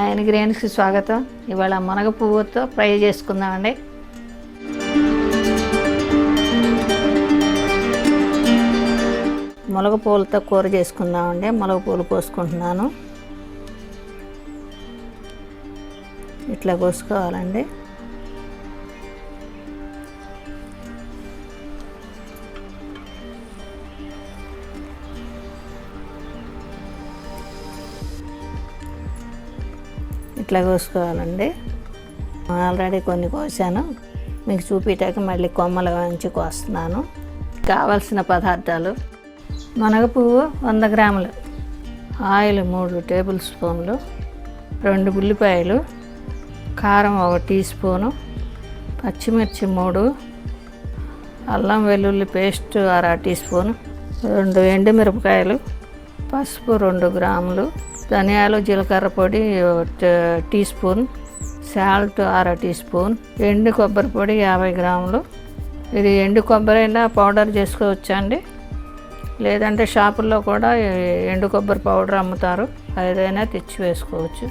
ఇంగ్రీడియంట్స్కి స్వాగతం. ఇవాళ మునగ పువ్వుతో ఫ్రై చేసుకుందామండి. మునగ పువ్వులతో కూర చేసుకుందామండి. మునగ పువ్వులు కోసుకుంటున్నాను. ఇట్లా కోసుకోవాలండి. ఇట్లా కోసుకోవాలండి. ఆల్రెడీ కొన్ని కోసాను, మీకు చూపించాక మళ్ళీ కొమ్మలు వంచి కోస్తున్నాను. కావలసిన పదార్థాలు: మునగ పువ్వు 100 గ్రాములు, ఆయిల్ 3 టేబుల్ స్పూన్లు, 2 ఉల్లిపాయలు, కారం 1 టీ స్పూను, పచ్చిమిర్చి 3, అల్లం వెల్లుల్లి పేస్ట్ 1/2 టీ స్పూను, 2 ఎండుమిరపకాయలు, పసుపు 2 గ్రాములు, ధనియాలు జీలకర్ర పొడి 1 teaspoon, salt 1/2 teaspoon, ఎండు కొబ్బరి పొడి 50 గ్రాములు. ఇది ఎండు కొబ్బరి అయినా పౌడర్ చేసుకోవచ్చా అండి, లేదంటే షాపుల్లో కూడా ఎండు కొబ్బరి పౌడర్ అమ్ముతారు, ఏదైనా తెచ్చి వేసుకోవచ్చు.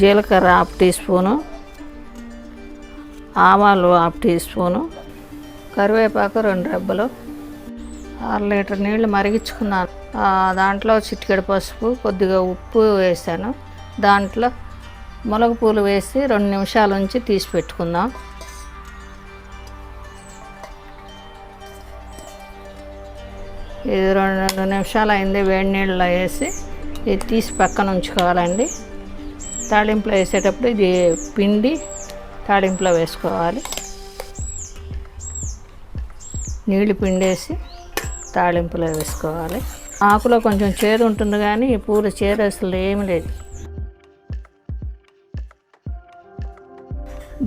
జీలకర్ర 1/2 టీ స్పూను, ఆవాలు 1/2 టీ స్పూను, కరివేపాకు 2 రెబ్బలు. 6 లీటర్ నీళ్ళు మరిగించుకున్నాను. దాంట్లో చిటికెడు పసుపు, కొద్దిగా ఉప్పు వేసాను. దాంట్లో మునగ పూలు వేసి 2 నిమిషాల నుంచి తీసి పెట్టుకుందాం. ఇది 2 నిమిషాలు అయింది. వేడి నీళ్ళలో వేసి ఇది తీసి పక్కన ఉంచుకోవాలండి. తాళింపులో వేసేటప్పుడు ఇది పిండి తాళింపులో వేసుకోవాలి. నీళ్ళు పిండేసి తాళింపులో వేసుకోవాలి. ఆకులో కొంచెం చేదు ఉంటుంది, కానీ ఈ పూలు చేదు అసలు ఏమి లేదు.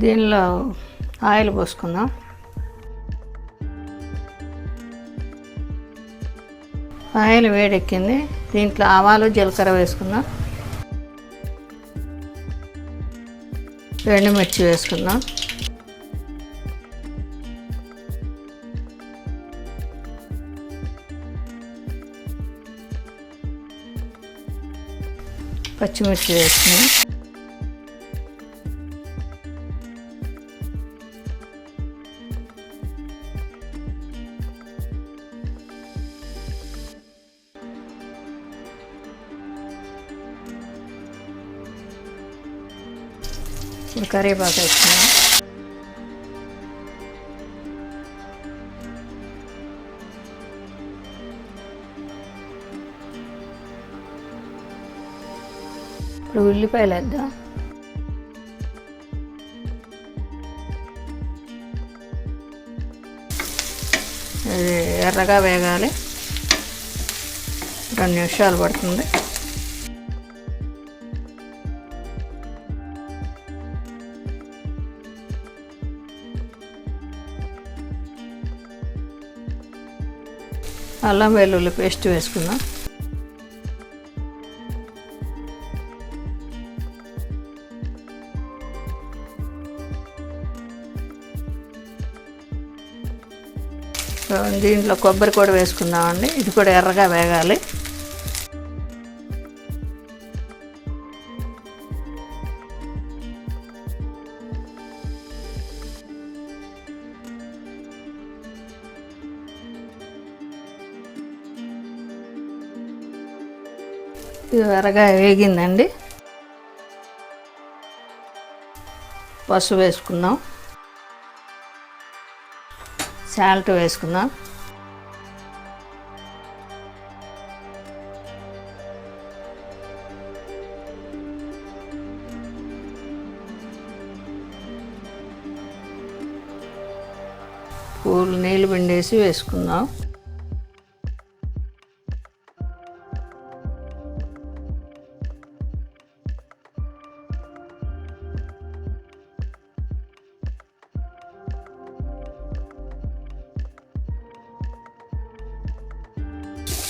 దీనిలో ఆయిల్ పోసుకుందాం. ఆయిల్ వేడెక్కింది. దీంట్లో ఆవాలు జీలకర్ర వేసుకుందాం. ఎండుమిర్చి వేసుకుందాం. పచ్చిమిర్చి వేసుకున్నాం. ఇప్పుడు కరివేపాకు వేసుకున్నాం. ఇప్పుడు ఉల్లిపాయలు వేద్దాం. ఇది ఎర్రగా వేగాలి. 2 నిమిషాలు పడుతుంది. అల్లం వెల్లుల్లి పేస్ట్ వేసుకుందాం. దీంట్లో కొబ్బరి కూడా వేసుకుందామండి. ఇది కూడా ఎర్రగా వేగాలి. ఇది ఎర్రగా వేగిందండి. పసుపు వేసుకుందాం. సాల్ట్ వేసుకుందాం. పూలు నీళ్ళు పిండేసి వేసుకుందాం.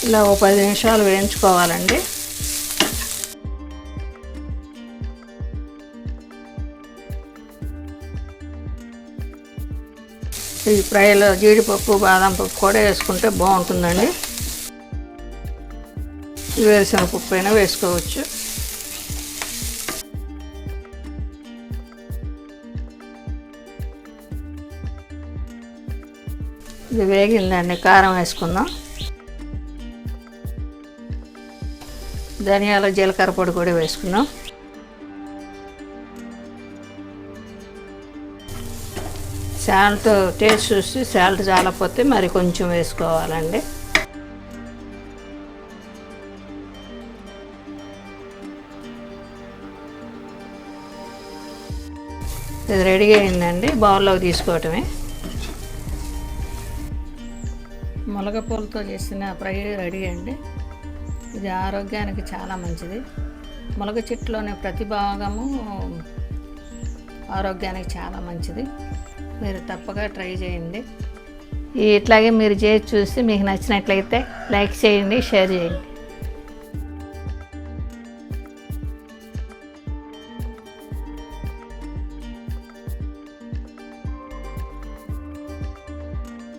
ఇలా 10 నిమిషాలు వేయించుకోవాలండి. ఈ ఫ్రైలో జీడిపప్పు బాదం పప్పు కూడా వేసుకుంటే బాగుంటుందండి. వేరుశనగ పప్పు అయినా వేసుకోవచ్చు. ఇది వేగిందండి, కారం వేసుకుందాం. ధనియాల జీలకర్ర పొడి కూడా వేసుకుందాం. సాల్ట్ టేస్ట్ చూసి సాల్ట్ చాలకపోతే మరి కొంచెం వేసుకోవాలండి. ఇది రెడీ అయిందండి, బౌల్లోకి తీసుకోవటమే. ములగ పూలతో చేసిన ఫ్రై రెడీ అండి. ఇది ఆరోగ్యానికి చాలా మంచిది. ములగ చెట్టులోని ప్రతి భాగము ఆరోగ్యానికి చాలా మంచిది. మీరు తప్పగా ట్రై చేయండి. ఇట్లాగే మీరు చేసి చూసి మీకు నచ్చినట్లయితే లైక్ చేయండి, షేర్ చేయండి.